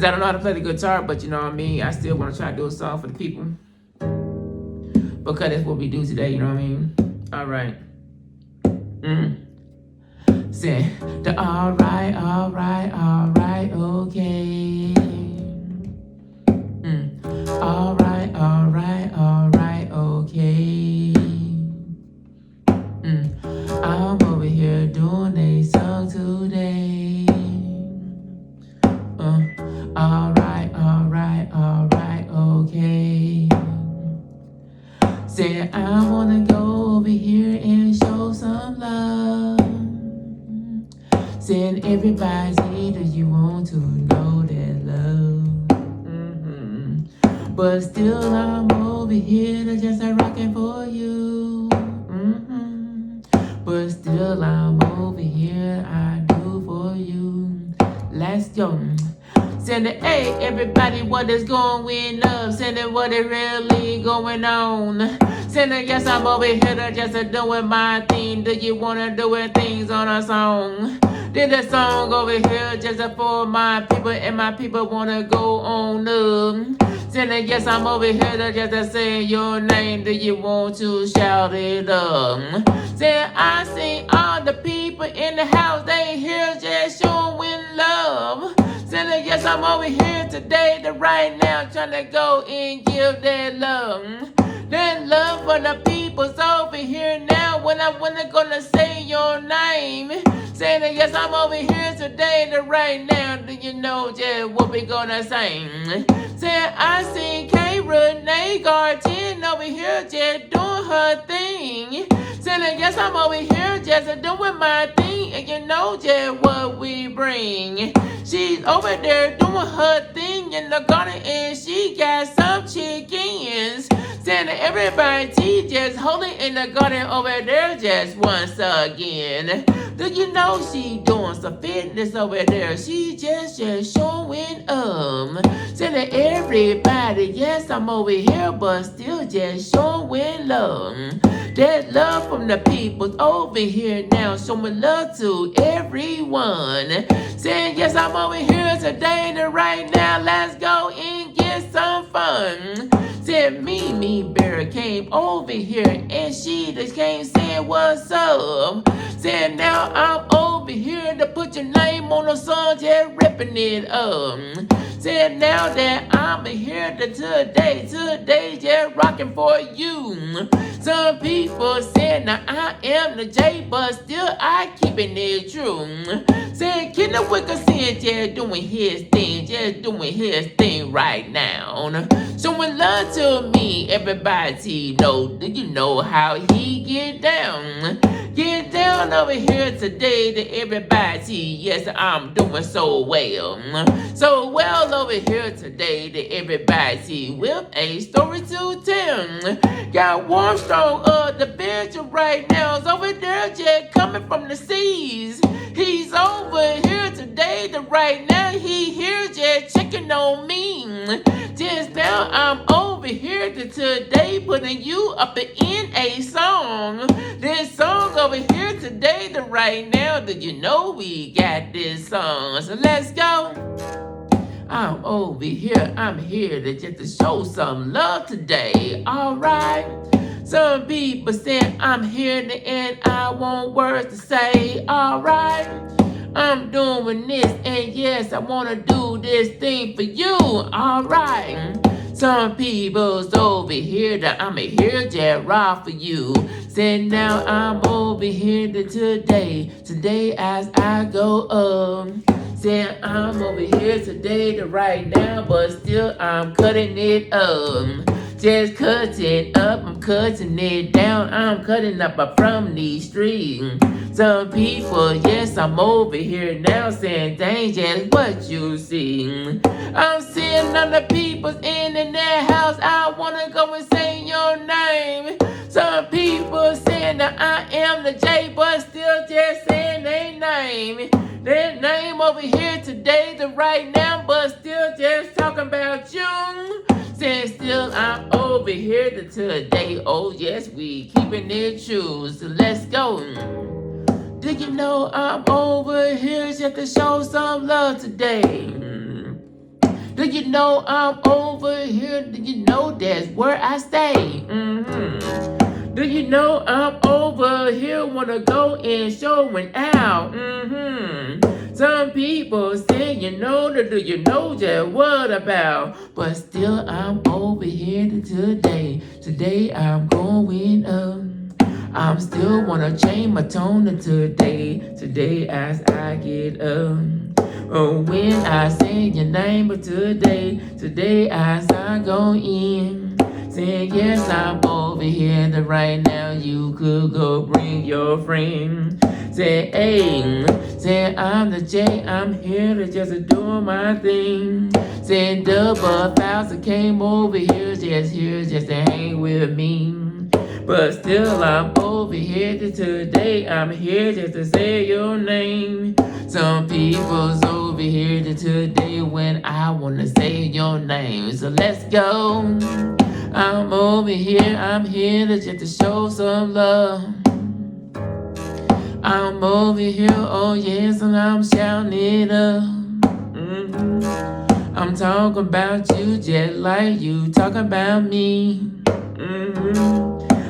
Since I don't know how to play the guitar, but you know what I mean, I still want to try to do a song for the people. Because that's what we do today, you know what I mean? All right. Say the all right, okay. All right, okay. I'm over here doing a song today. All right, okay. Say I wanna go over here and show some love. Saying everybody that you want to know that love. But still I'm over here to just a rockin' for you. But still I'm over here, I do for you. Let's go. Send it, hey, everybody, what is going up? Send it, what is really going on? Send it, yes, I'm over here to just doing my thing. Do you wanna do it things on a song? Did a song over here just for my people, and my people wanna go on up. Send it, yes, I'm over here to just say your name. Do you want to shout it up? Say, I see all the people in the house, they here just showing love. Saying yes, I'm over here today, right now, trying to go and give that love. That love for the people's over here now, when I'm gonna say your name. Saying that yes, I'm over here today, right now, do you know just what we gonna sing? Saying I see K. Renee Garden over here just doing her thing. Saying yes, I'm over here just doing my thing, and you know just what we bring. She's over there doing her thing in the garden, and she got some chickens. Saying that everybody just holding in the garden over there just once again. Do you know she doing some fitness over there? She just showing up. Saying that everybody, yes, I'm over here, but still just showing love. That love from the people's over here now, showing love to everyone. Saying yes, I'm over here today and right now, let's go and get some fun. Said Mimi Bear came over here and she just came saying what's up. Said now I'm over here to put your name on the song, just ripping it up. Said now that I'm here to today just rocking for you. Some people said now I am the J, but still I keeping it true. Said Kenneth Wilkerson just doing his thing right now. Showing love to me, everybody know. Do you know how he get down? Get down over here today to everybody. Yes, I'm doing so well. So well over here today to everybody with a story to tell. Got one strong of the bench right now. Is over there just coming from the seas. He's over here today to right now. He here just checking on me. Just now I'm over here to today putting you up in a song. This song over here today to right now. Do you know we got this song? So let's go. I'm over here. I'm here to just to show some love today. Alright. Some people say I'm here and I want words to say. Alright. I'm doing this, and yes, I wanna do this thing for you. Alright. Some people's over here that I'm here just rock for you. Say now I'm over here to today as I go up. Say I'm over here today to right now, but still I'm cutting it up. Just cutting up, I'm cutting it down, I'm cutting up from the street. Some people, yes, I'm over here now saying, dang, just what you see. I'm seeing other people's in their house, I wanna go and say your name. Some people saying that I am the J, but still just saying their name. Their name over here today, the right now, but still just talking about you. Saying still I'm over here to today. Oh yes, we keeping it true. So let's go. Do you know I'm over here just to show some love today? Do you know I'm over here? Do you know that's where I stay? Do you know I'm over here? Wanna go and showing out? Some people say you know, do you know just what about? But still I'm over here today. Today I'm going up. I'm still wanna change my tone today. Today as I get up. Oh, when I say your name, but today as I go in, saying yes, I'm over here. That right now you could go bring your friend. Say, hey, say I'm the J, I'm here to just do my thing. Say double thousand came over here just to hang with me. But still I'm over here today. I'm here just to say your name. Some people's over here today when I wanna say your name. So let's go. I'm over here. I'm here just to show some love. I'm over here. Oh yes, and I'm shouting it up. I'm talking about you just like you talking about me.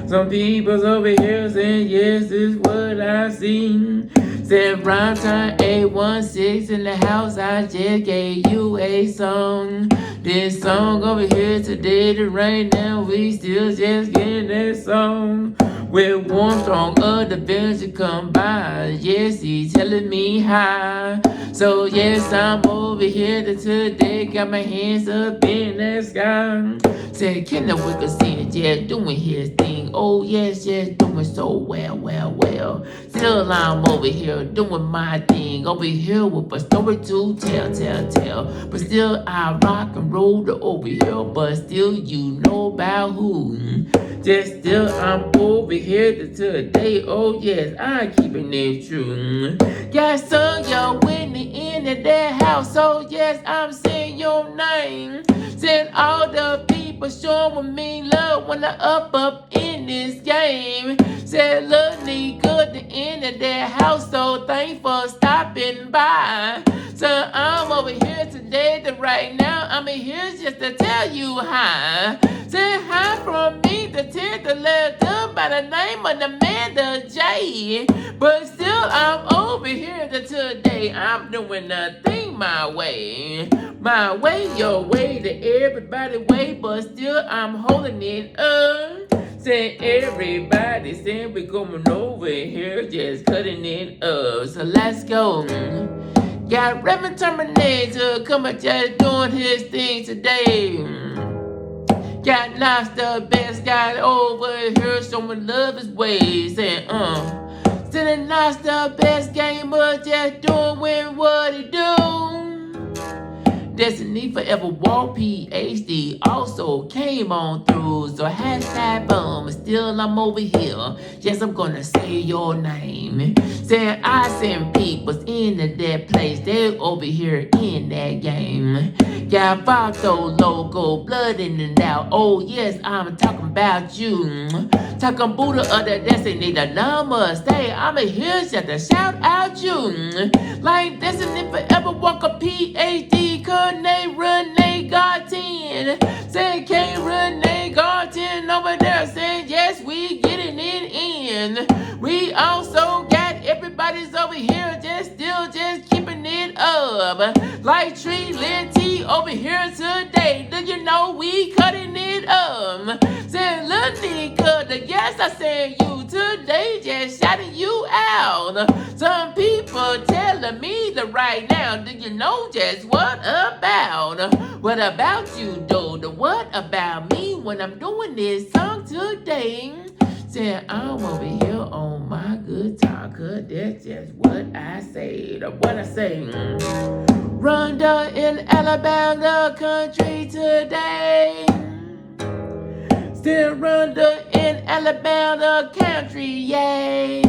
Some people's over here saying yes, this is what I see. Said rhyme time 816 in the house. I just gave you a song. This song over here today to right now. We still just getting that song. With warm, strong other bills to come by. Yes, he's telling me hi. So yes, I'm over here today. Got my hands up in the sky. Said Kendall Wicker said, yeah, doing his thing. Oh yes, yes, doing so well. Still I'm over here doing my thing. Over here with a story to tell. But still I rock and roll over here. But still you know about who. Just still I'm over here today. Oh yes, I'm keeping it true. Got some y'all winning in that house. So yes, I'm saying your name. Said all the people showing me love when I up in this game. Said look nigga the end of that house. So thanks for stopping by. So I'm over here today right now. I'm here just to tell you hi. Say hi from me to 10 to 11 by the name of the man, the J. But still I'm over here today. I'm doing nothing my way. My way, your way, to everybody way. But still I'm holding it up. Say everybody saying we're going over here, just cutting it up. So let's go. Got Reverend Terminator coming just doing his thing today. Got Nas the best guy over here showing love his ways. And still Nas the best gamer just doing what he do. Destiny Forever Walk PhD also came on through. So hashtag boom, still I'm over here. Yes, I'm gonna say your name. Saying I send peoples into that place. They over here in that game. Got Vato logo, blood in and out. Oh yes, I'm talking about you. Talking Buddha of the Destiny, the namaste. I'm here just to shout out you. Like Destiny Forever Walk a PhD. Renee Garten. Say K Renee Garten over there saying yes, we getting it in. We also got everybody's over here just keeping it up. Like Tree Linty over here today. Do you know we cutting it up? Say look nigga, yes I said you today just shouting you out. Some people telling me that right now, do you know just what about? What about you, though? What about me when I'm doing this song today? Said I'm over here on my guitar, cause that's just what I say. What I say. Rhonda in Alabama country today. Still Rhonda in Alabama country, yeah.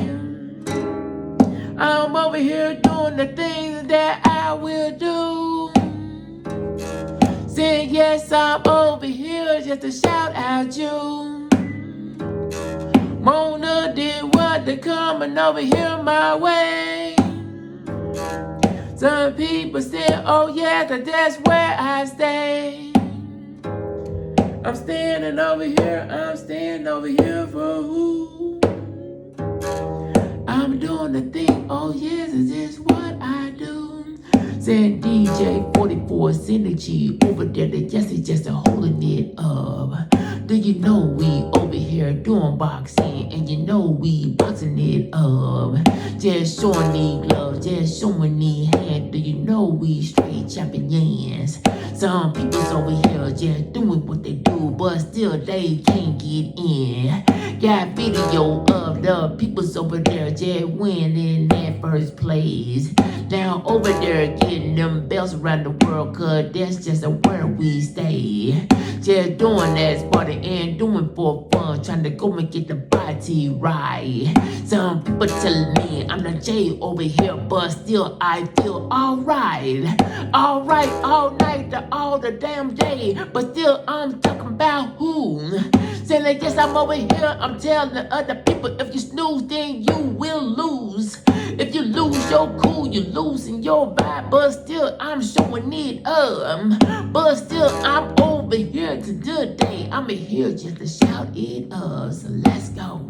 I'm over here doing the things that I will do. Say yes, I'm over here just to shout out you. Mona did what they coming over here my way. Some people say, oh yeah, that's where I stay. I'm standing over here for who? I'm doing the thing, oh yes, it's just what I do. Said DJ 44 Synergy over there, the just holding it up. Do you know we over here doing boxing, and you know we boxing it up. Just showing the gloves, just showing the hand. Do you know we straight champions? Some people's over here just doing what they do, but still they can't get in. Got video of the people's over there just winning that first place. Down over there getting them belts around the world, cause that's just where we stay. Just doing that sporty and doing for fun, trying to go and get the body right. Some people telling me I'm the J over here, but still I feel alright. Alright, all night, all the damn day, but still I'm talking about who? Saying like yes, I'm over here, I'm telling the other people, if you snooze, then you will lose. If you lose your cool, you losing your vibe, but still I'm showing it up. But still I'm over here today. I'm here just to shout it up. So let's go.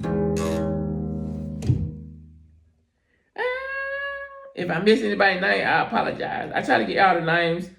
If I miss anybody's name, I apologize. I try to get all the names